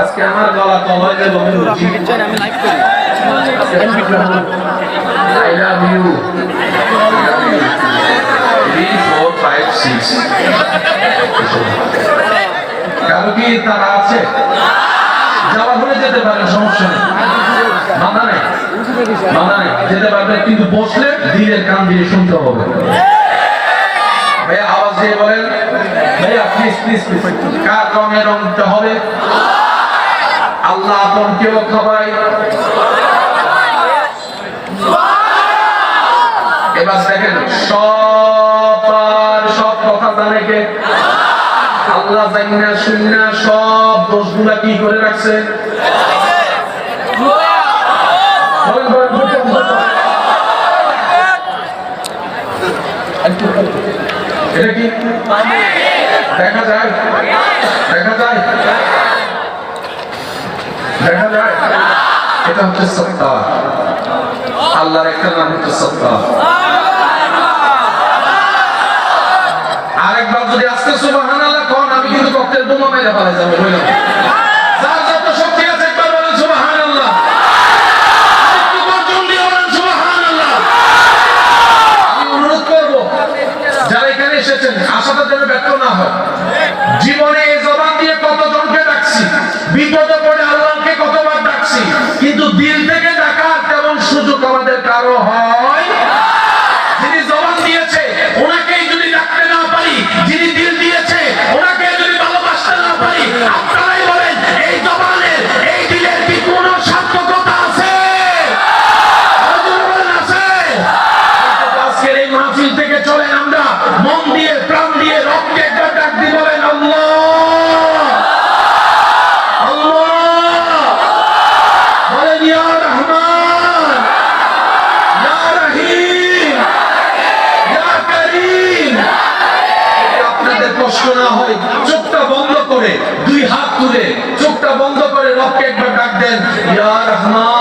আজকে আমার গলা কমায় দেব আমি লাইভ করি I love you 3 4 5 6 কারো কি তারা আছে যাওয়া হলে যেতে পারেন সমস্যা নেই বাধা নেই যেতে পারবেন কিন্তু বসলে দিলের কান দিয়ে শুনতে হবে ভাইয়া আওয়াজ দিয়ে বলেন ভাইয়া প্লিজ কার রঙে রং দিতে হবে আল্লাহ আপন কেউ খাবাই এবার দেখেন সব কথা জানে কে আল্লাহ জান্না শুননা সব দোষগুলা কি করে রাখছে এটা কি দেখা যায় এটা হচ্ছে সত্তা আল্লাহর একটা নাম হচ্ছে সত্তা আরেকবার যদি আজকে সুবহানাল্লাহ কোন আমি কিন্তু ককটেল বোমা মেরে ফেলা যাবে বললাম যার যত শক্তি আছে একবার বলেন সুবহানাল্লাহ একটু গর্জন দিয়ে বলেন সুবহানাল্লাহ আমি অনুরোধ করব যারা এখানে এসেছেন আশাটা যেন ব্যর্থ না হয় জীবনে এই জবান দিয়ে কতজনকে ডাকছি বিপদে পড়ে আল্লাহকে কতবার ডাকছি কিন্তু দিল থেকে ডাকার তেমন সুযোগ আমাদের কারো হয় যিনি জবান দিয়েছে ওনাকেই যদি ডাকতে না পারি যিনি দিল দিয়েছে ওনাকে যদি ভালোবাসতে না পারি আপনারাই বলেন এই জবানের এই দিলের কি কোনো সার্থকতা আছে আজকের এই মাহফিল থেকে চলে আমরা মন দিয়ে প্রাণ দিয়ে রক্তে একবার ডাক দিয়ে বলেন আল্লাহ বলেন ইয়া রহমান ইয়া রহিম ইয়া করিম আপনাদের কষ্ট না হয় চোখটা বন্ধ করে দুই হাত তুলে চোখটা বন্ধ করে রবকে একবার ডাক দেন ইয়া রহমান